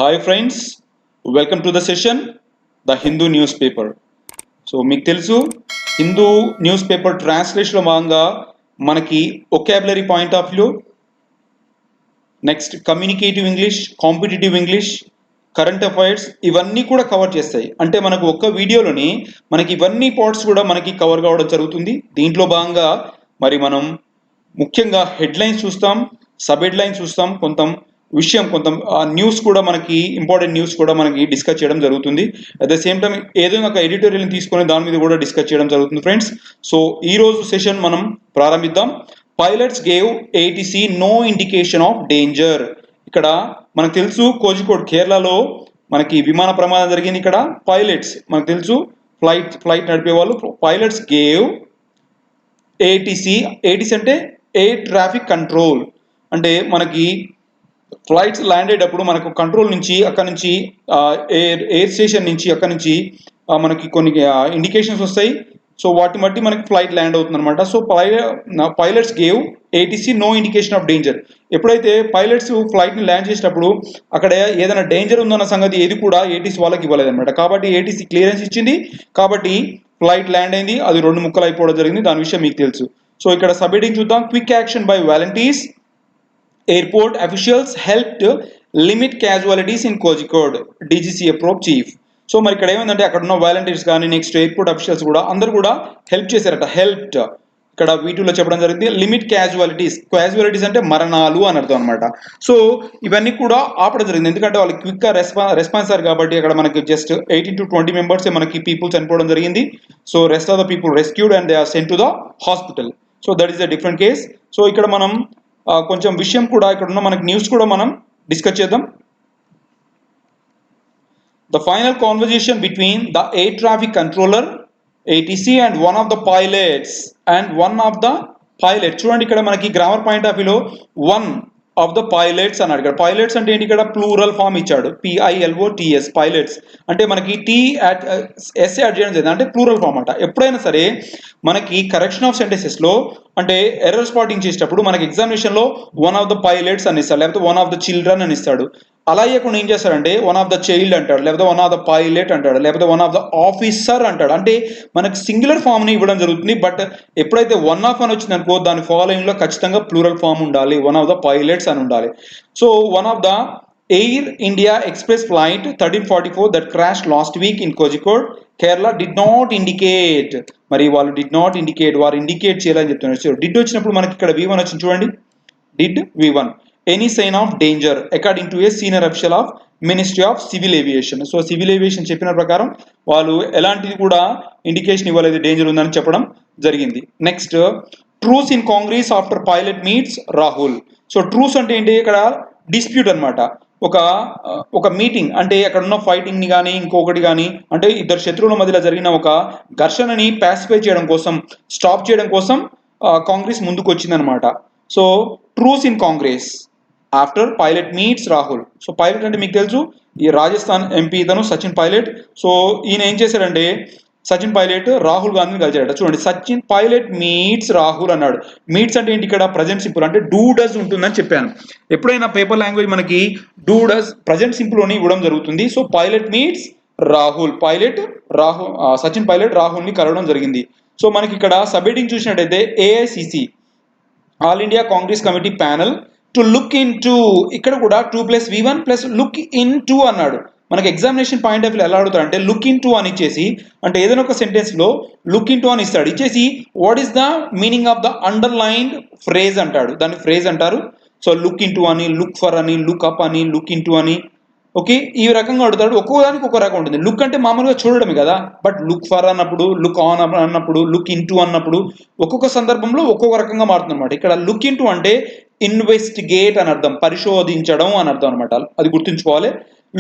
Hi friends, welcome to the session the Hindu news paper. So మీకు తెలుసు, Hindu news paper ట్రాన్స్లేషన్లో భాగంగా మనకి vocabulary point of view, next communicative English, competitive English, current affairs ఇవన్నీ కూడా cover చేస్తాయి. అంటే మనకు ఒక్క వీడియోలోని మనకి ఇవన్నీ పార్ట్స్ కూడా మనకి కవర్ కావడం జరుగుతుంది. దీంట్లో భాగంగా మరి మనం ముఖ్యంగా హెడ్లైన్స్ చూస్తాం, సబ్ హెడ్లైన్స్ చూస్తాం, కొంత న్యూస్ కూడా మనకి ఇంపార్టెంట్ న్యూస్ కూడా మనకి డిస్కస్ చేయడం జరుగుతుంది. అట్ ద సేమ్ టైం ఏదైనా ఒక ఎడిటోరియల్ని తీసుకొని దాని మీద కూడా డిస్కస్ చేయడం జరుగుతుంది ఫ్రెండ్స్. సో ఈ రోజు సెషన్ మనం ప్రారంభిద్దాం. Pilots gave ATC no indication of danger. ఇక్కడ మనకు తెలుసు కోజికోడ్ కేరళలో మనకి విమాన ప్రమాదం జరిగింది. ఇక్కడ పైలట్స్ మనకు తెలుసు ఫ్లైట్ నడిపే వాళ్ళు పైలట్స్ గేవ్ ఏటీసీ అంటే ఎయిర్ ట్రాఫిక్ కంట్రోల్. అంటే మనకి ఫ్లైట్స్ ల్యాండ్ అయ్యేటప్పుడు మనకు కంట్రోల్ నుంచి అక్కడ నుంచి ఎయిర్ స్టేషన్ నుంచి అక్కడ నుంచి మనకి కొన్ని ఇండికేషన్స్ వస్తాయి. సో వాటిని బట్టి మనకి ఫ్లైట్ ల్యాండ్ అవుతుంది అనమాట. So pilots gave ATC no indication of danger. ఎప్పుడైతే పైలట్స్ ఫ్లైట్ని ల్యాండ్ చేసేటప్పుడు అక్కడ ఏదైనా డేంజర్ ఉందన్న సంగతి ఏది కూడా ఏటీసీ వాళ్ళకి ఇవ్వలేదు అనమాట. కాబట్టి ఏటీసీ క్లియరెన్స్ ఇచ్చింది, కాబట్టి ఫ్లైట్ ల్యాండ్ అయింది. అది 2 ముక్కలు అయిపోవడం జరిగింది. దాని విషయం మీకు తెలుసు. సో ఇక్కడ సబ్ హెడ్డింగ్ చూద్దాం. Quick action by volunteers, airport officials helped limit casualties in Kozhikode, DGCA probe chief. So మరి ఇక్కడ ఏమైందంటే అక్కడ ఉన్న వాలంటీర్స్ కానీ నెక్స్ట్ ఎయిర్పోర్ట్ అఫీషియల్స్ కూడా అందరూ కూడా హెల్ప్ చేశారట. హెల్ప్డ్ ఇక్కడ వీటిలో చెప్పడం జరిగింది. లిమిట్ క్యాజువాలిటీస్ అంటే మరణాలు అని అర్థం అనమాట. సో ఇవన్నీ కూడా ఆపడం జరిగింది, ఎందుకంటే వాళ్ళు క్విక్ గా రెస్పాన్స్ కాబట్టి అక్కడ మనకి జస్ట్ 18 to 20 మెంబర్స్ మనకి పీపుల్ చనిపోవడం జరిగింది. So rest of the people rescued and they are sent to the hospital. So that is a different case. So ఇక్కడ మనం కొంచెం విషయం కూడా ఇక్కడ ఉన్న మనకి న్యూస్ కూడా మనం డిస్కస్ చేద్దాం. The final conversation between the air traffic controller ATC and one of the pilots చూడండి ఇక్కడ మనకి గ్రామర్ పాయింట్ ఆఫ్ వ్యూలో వన్ ఆఫ్ ద పైలట్స్ అన్నాడు. ఇక్కడ పైలట్స్ అంటే ఏంటి, ఇక్కడ ప్లూరల్ ఫామ్ ఇచ్చాడు, PILOTS పైలట్స్. అంటే మనకి ఎస్ యాడ్ చేయడం జరిగింది, అంటే ప్లూరల్ ఫామ్ అంట. ఎప్పుడైనా సరే మనకి కరెక్షన్ ఆఫ్ సెంటెన్సెస్ లో అంటే ఎర్రర్ స్పాటింగ్ చేసేటప్పుడు మనకి ఎగ్జామినేషన్ లో వన్ ఆఫ్ ద పైలట్స్ అని ఇస్తాడు, లేకపోతే వన్ ఆఫ్ ద చిల్డ్రన్ అని ఇస్తాడు. అలా ఇవ్వకుండా ఏం చేస్తాడంటే వన్ ఆఫ్ ద చైల్డ్ అంటాడు, లేకపోతే వన్ ఆఫ్ ద పైలట్ అంటాడు, లేకపోతే వన్ ఆఫ్ ద ఆఫీసర్ అంటాడు. అంటే మనకి సింగులర్ ఫామ్ ని ఇవ్వడం జరుగుతుంది. బట్ ఎప్పుడైతే వన్ ఆఫ్ అని వచ్చింది అనుకో, దాని ఫాలోయింగ్ లో ఖచ్చితంగా ప్లూరల్ ఫామ్ ఉండాలి, వన్ ఆఫ్ ద పైలట్స్ అని ఉండాలి. So one of the air India express flight 1344 that crash last week in Kozhikode Kerala did not indicate. మరి వాళ్ళు డిడ్ నాట్ ఇండికేట్, వారు ఇండికేట్ చేయాలని చెప్తున్నారు. సో డిడ్ వచ్చినప్పుడు మనకి ఇక్కడ V1 వచ్చింది చూడండి, did V1 any sign of danger according to a senior official of ministry of civil aviation. So civil aviation చెప్పిన ప్రకారం వాళ్ళు ఎలాంటిది కూడా ఇండికేషన్ ఇవ్వలేదు, డేంజర్ ఉందని చెప్పడం జరిగింది. Next truce in Congress after Pilot meets Rahul. So truce అంటే ఏంటి, ఇక్కడ డిస్ప్యూట్ అనమాట. ఒక మీటింగ్ అంటే అక్కడ ఉన్న ఫైటింగ్ ని కానీ ఇంకొకటి కానీ అంటే ఇద్దరు శత్రువుల మధ్యలో జరిగిన ఒక ఘర్షణని పాసిఫై చేయడం కోసం, స్టాప్ చేయడం కోసం కాంగ్రెస్ ముందుకు వచ్చిందనమాట. So truce in Congress after Pilot meets Rahul. So Pilot అంటే మీకు తెలుసు ఈ రాజస్థాన్ ఎంపీ ఇతను సచిన్ పైలట్. సో ఈయన ఏం చేశాడంటే సచిన్ పైలట్ రాహుల్ గాంధీని కలిసాడట. చూడండి, సచిన్ పైలట్ మీట్స్ రాహుల్ అన్నాడు. మీట్స్ అంటే ఏంటి, ఇక్కడ ప్రజెంట్ సింపుల్ అంటే డూ డస్ ఉంటుందని చెప్పాను. ఎప్పుడైనా పేపర్ లాంగ్వేజ్ మనకి డూ డస్ ప్రజెంట్ సింపుల్ అని ఇవ్వడం జరుగుతుంది. సో పైలట్ మీట్స్ రాహుల్, సచిన్ పైలట్ రాహుల్ ని కలవడం జరిగింది. సో మనకి ఇక్కడ సబ్ హెడ్డింగ్ చూసినట్టయితే AICC all India Congress committee panel to look into, ఇక్కడ కూడా 2+V1 plus look in to అన్నాడు. మనకి ఎగ్జామినేషన్ పాయింట్ ఆఫ్ వ్యూ ఎలా అడుగుతాడు అంటే లుక్ ఇన్ టు అని ఇచ్చేసి, అంటే ఏదైనా ఒక సెంటెన్స్ లో లుక్ ఇన్ టు అని ఇస్తాడు, ఇచ్చేసి what is the meaning of the underlined phrase అంటాడు, దాన్ని ఫ్రేజ్ అంటారు. సో లుక్ ఇన్ టు అని, లుక్ ఫర్ అని, లుక్ అప్ అని, లుక్ ఇన్ టు అని, ఓకే, ఈ రకంగా అడుగుతాడు. ఒక్కోదానికి ఒక్కో రకం ఉంటుంది. లుక్ అంటే మామూలుగా చూడడమే కదా, బట్ లుక్ ఫర్ అన్నప్పుడు, లుక్ ఆన్ అన్నప్పుడు, లుక్ ఇన్ టు అన్నప్పుడు ఒక్కొక్క సందర్భంలో ఒక్కొక్క రకంగా మారుతుంది అనమాట. ఇక్కడ లుక్ ఇన్ టు అంటే ఇన్వెస్టిగేట్ అని అర్థం, పరిశోధించడం అని అర్థం అనమాట, అది గుర్తుంచుకోవాలి.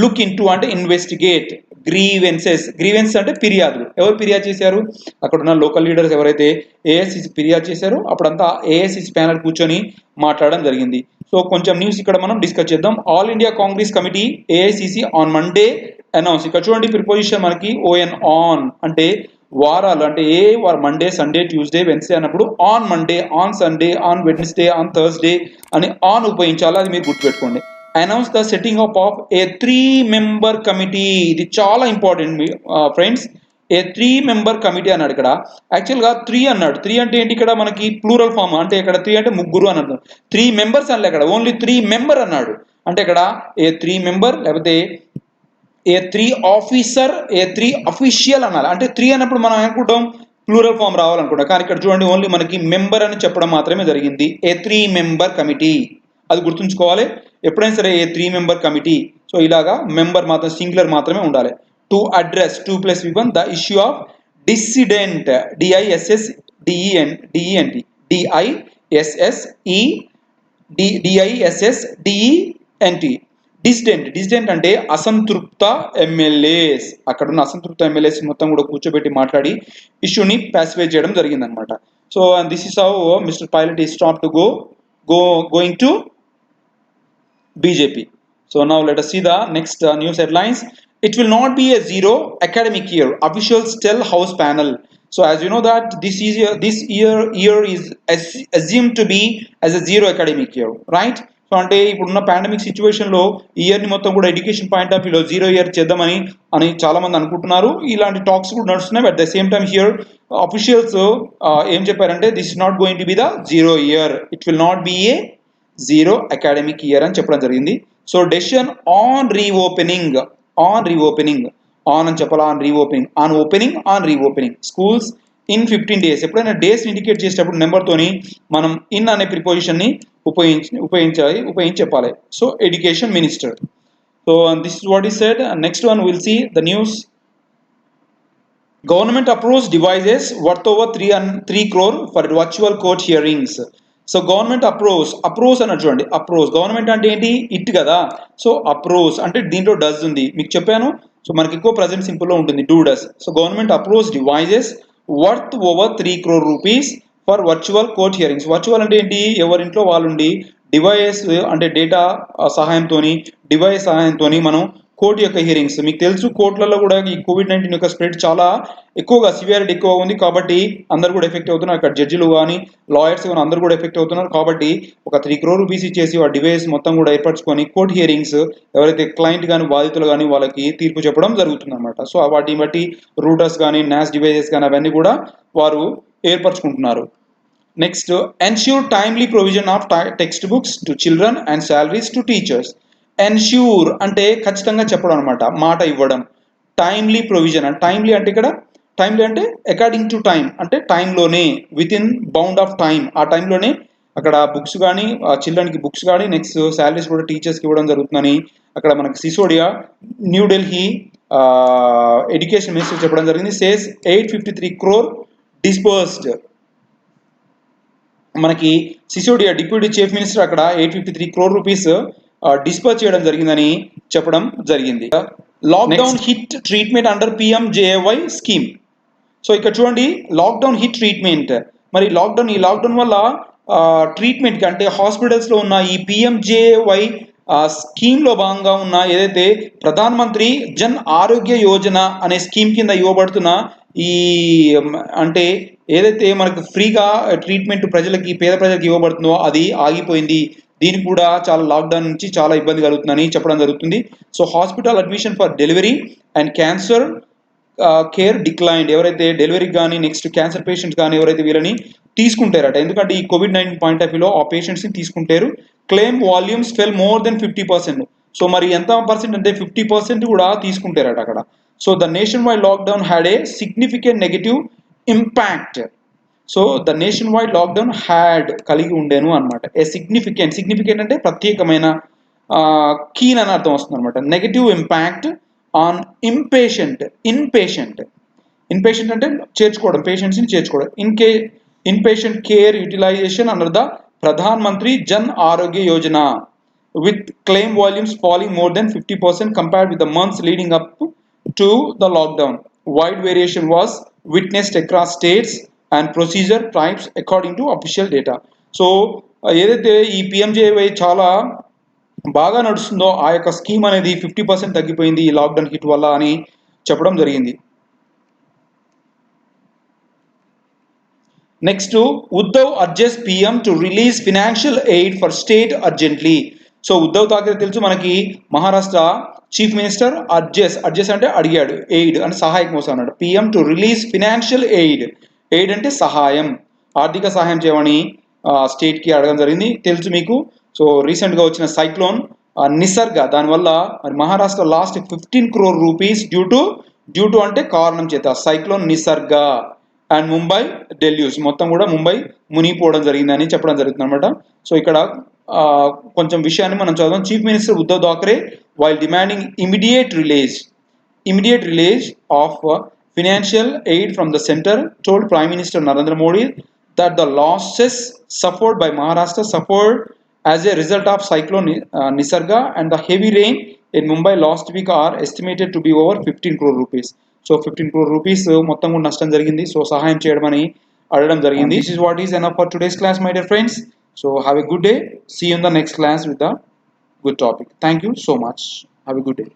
లుక్ ఇన్ టు అంటే ఇన్వెస్టిగేట్. గ్రీవెన్స్ అంటే ఫిర్యాదులు. ఎవరు ఫిర్యాదు చేశారు, అక్కడ ఉన్న లోకల్ లీడర్స్ ఎవరైతే AICC ఫిర్యాదు చేశారో అప్పుడంతా AICC ప్యానల్ కూర్చొని మాట్లాడడం జరిగింది. సో కొంచెం న్యూస్ ఇక్కడ మనం డిస్కస్ చేద్దాం. All India Congress committee AICC on Monday announce. ఇక్కడ చూడండి ప్రిపోజిషన్ మనకి ON ఆన్ అంటే వారాలు, అంటే ఏ వారం, మండే, సండే, ట్యూస్డే, వెన్స్డే అన్నప్పుడు on Monday, on Sunday, on Wednesday, on Thursday అని ఆన్ ఉపయోగించాలి, అది మీరు గుర్తుపెట్టుకోండి. Announce the setting up of A 3-member committee. ఇది చాలా ఇంపార్టెంట్ ఫ్రెండ్స్. ఏ 3-member కమిటీ అన్నాడు ఇక్కడ. యాక్చువల్గా 3 అన్నాడు. 3 అంటే ఏంటి ఇక్కడ మనకి ప్లూరల్ ఫామ్, అంటే ఇక్కడ 3 అంటే ముగ్గురు అని అర్థం. 3 members అనలే, ఇక్కడ ఓన్లీ 3 member అన్నాడు. అంటే ఇక్కడ ఏ 3-member లేకపోతే ఏ 3 ఆఫీసర్, ఏ 3 అఫీషియల్ అనాలి. అంటే 3 అన్నప్పుడు మనం అనుకుంటాం ప్లూరల్ ఫామ్ రావాలనుకుంటాం, కానీ ఇక్కడ చూడండి ఓన్లీ మనకి మెంబర్ అని చెప్పడం మాత్రమే జరిగింది. ఏ 3-member కమిటీ, అది గుర్తుంచుకోవాలి ఎప్పుడైనా సరే. ఏ 3-member కమిటీ, సో ఇలాగా మెంబర్ మాత్రం సింగులర్ మాత్రమే ఉండాలి. To address 2+1 the issue of decidendi, డిఐఎస్ఎస్డిఈఎన్టి decidendi అంటే అసంతృప్త ఎమ్మెల్యేస్. అక్కడ ఉన్న అసంతృప్త ఎమ్మెల్యేస్ మొత్తం కూడా కూర్చోబెట్టి మాట్లాడి ఇష్యూని పాసిఫై చేయడం జరిగిందనమాట. So this is how mister pilot is stop to going to BJP. So now let us see the next news headlines. It will not be a zero academic year, officials tell House panel. So as you know that this year is assumed to be as a zero academic year, right? So అంటే ఇప్పుడున్న pandemic సిచ్యువేషన్లో ఈ ఇయర్ని మొత్తం కూడా education point of వ్యూలో 0 year చేద్దామని చాలా మంది అనుకుంటున్నారు. ఇలాంటి టాక్స్ కూడా నడుస్తున్నాయి. But the same time here officials ఏం చెప్పారంటే this is not going to be the 0 year, it will not be a zero academic year అని చెప్పడం జరిగింది. సో డెసిషన్ ఆన్ రీఓపెనింగ్ అని చెప్పాలా, on reopening schools in 15 days. ఎప్పుడైనా days indicate చేసేటప్పుడు నెంబర్తోని మనం ఇన్ అనే ప్రిపోజిషన్ని ఉపయోగించి చెప్పాలి. So education minister. So this is what is said. Next one will see the news. Government approves devices worth over 3 crore for virtual court hearings. So government approves అన్నట్టు చూడండి. Government అంటే ఏంటి, ఇట్ కదా. So approves అంటే దీంట్లో does ఉంది, మీకు చెప్పాను. సో మనకి ఎక్కువ ప్రజెంట్ సింపుల్లో ఉంటుంది do does. So government approves devices worth over 3 crore rupees for virtual court hearings. Virtual అంటే ఏంటి, ఎవరింట్లో వాళ్ళుండి డివైస్ అంటే డేటా డివైస్ సహాయంతో మనం కోర్టు యొక్క హియరింగ్స్. మీకు తెలుసు కోర్టులలో కూడా ఈ COVID-19 యొక్క స్ప్రెడ్ చాలా ఎక్కువగా సివియారిటీ ఎక్కువ ఉంది కాబట్టి అందరు కూడా ఎఫెక్ట్ అవుతున్నారు. అక్కడ జడ్జిలు కానీ లాయర్స్ కానీ అందరూ కూడా ఎఫెక్ట్ అవుతున్నారు. కాబట్టి ఒక 3 crore rupees ఇచ్చేసి ఆ డివైస్ మొత్తం కూడా ఏర్పరచుకొని కోర్టు హియరింగ్స్ ఎవరైతే క్లయింట్ కానీ బాధితులు కానీ వాళ్ళకి తీర్పు చెప్పడం జరుగుతుంది అనమాట. సో వాటిని బట్టి రూటర్స్ కానీ నాస్ డివైజెస్ కానీ అవన్నీ కూడా వారు ఏర్పరచుకుంటున్నారు. Next, ensure timely provision of text books to children and salaries to teachers. Ensure అంటే ఖచ్చితంగా చెప్పడం అనమాట, మాట ఇవ్వడం. టైమ్లీ ప్రొవిజన్ అంటే టైమ్లీ అంటే ఇక్కడ టైమ్లీ అంటే అకార్డింగ్ టు టైం, అంటే టైంలోనే, with in bound of time, ఆ టైంలోనే అక్కడ బుక్స్ కానీ చిల్డ్రన్కి బుక్స్ కానీ నెక్స్ట్ శాలరీస్ కూడా టీచర్స్కి ఇవ్వడం జరుగుతుందని అక్కడ మనకి సిసోడియా న్యూఢిల్లీ ఎడ్యుకేషన్ మినిస్టర్ చెప్పడం జరిగింది. Says 853 crore disbursed. మనకి సిసోడియా డిప్యూటీ చీఫ్ మినిస్టర్ అక్కడ 853 crore rupees డిస్పర్స్ చేయడం జరిగిందని చెప్పడం జరిగింది. Lockdown hit treatment under PMJAY scheme. So ఇక్కడ చూడండి లాక్డౌన్ హిట్ ట్రీట్మెంట్. మరి ఈ లాక్డౌన్ వల్ల ట్రీట్మెంట్కి అంటే హాస్పిటల్స్లో ఉన్న ఈ PMJAY స్కీమ్లో భాగంగా ఉన్న ఏదైతే ప్రధాన మంత్రి జన్ ఆరోగ్య యోజన అనే స్కీమ్ కింద ఇవ్వబడుతున్న ఈ అంటే ఏదైతే మనకు ఫ్రీగా ట్రీట్మెంట్ పేద ప్రజలకి ఇవ్వబడుతుందో అది ఆగిపోయింది. దీనికి కూడా చాలా లాక్డౌన్ నుంచి చాలా ఇబ్బంది కలుగుతుందని చెప్పడం జరుగుతుంది. So hospital admission for delivery and cancer care declined. ఎవరైతే డెలివరీకి కానీ నెక్స్ట్ క్యాన్సర్ పేషెంట్స్ కానీ ఎవరైతే వీళ్ళని తీసుకుంటారట, ఎందుకంటే ఈ COVID-19 పాయింట్ ఆఫ్ వ్యూలో ఆ పేషెంట్స్ని తీసుకుంటారు. క్లెయిమ్ వాల్యూమ్స్ ఫెల్ మోర్ దెన్ 50%. సో మరి ఎంత పర్సెంట్ అంటే 50% కూడా తీసుకుంటారట అక్కడ. So the nation wide lockdown had a significant negative impact. So the nation wide lockdown had కలిగి ఉండేను అనమాట. ఏ సిగ్నిఫికెంట్ అంటే ప్రత్యేకమైన, కీన్ అని అర్థం వస్తుంది అనమాట. నెగటివ్ ఇంపాక్ట్ ఆన్ ఇన్పేషెంట్ అంటే చేర్చుకోవడం, పేషెంట్స్ని చేర్చుకోవడం. Inpatient care utilization under the Pradhan Mantri Jan Arogya Yojana with claim volumes falling more then 50% compared with the months leading up to the lockdown. Wide variation was witnessed across states and procedure types according to official data. So ఏదైతే ఈ PMJAY చాలా బాగా నడుస్తుందో ఆ యొక్క scheme అనేది 50% తగ్గిపోయింది ఈ లాక్డౌన్ హిట్ వల్ల అని చెప్పడం జరిగింది. Next, Uddhav urges PM to release financial aid for state urgently. So Uddhav Thackeray తెలుసు మనకి మహారాష్ట్ర చీఫ్ మినిస్టర్ అడ్జెస్ అంటే అడిగాడు, ఎయిడ్ అంటే సహాయం కోసం అన్నాడు. PM to release financial aid, aid అంటే సహాయం, ఆర్థిక సహాయం చేయమని స్టేట్కి అడగడం జరిగింది. తెలుసు మీకు. సో రీసెంట్గా వచ్చిన సైక్లోన్ నిసర్గ, దానివల్ల మరి Maharashtra last 15 crore rupees due to అంటే కారణం చేత, సైక్లోన్ నిసర్గ అండ్ ముంబై డెల్యూస్, మొత్తం కూడా ముంబై మునిగిపోవడం జరిగిందని చెప్పడం జరుగుతుంది అనమాట. సో ఇక్కడ కొంచెం విషయాన్ని మనం చదువుదాం. Chief minister Uddhav Thackeray while demanding immediate release of financial aid from the centre told prime minister Narendra Modi that the losses suffered by Maharashtra suffered as a result of cyclone Nisarga and the heavy rain in Mumbai last week are estimated to be over 15 crore rupees. So 15 crore rupees మొత్తం కూడా నష్టం జరిగింది. So సహాయం చేయడమని అడగడం జరిగింది. This is what is enough for today's class, my dear friends. So have a good day. See you in the next class with the good topic. Thank you so much. Have a good day.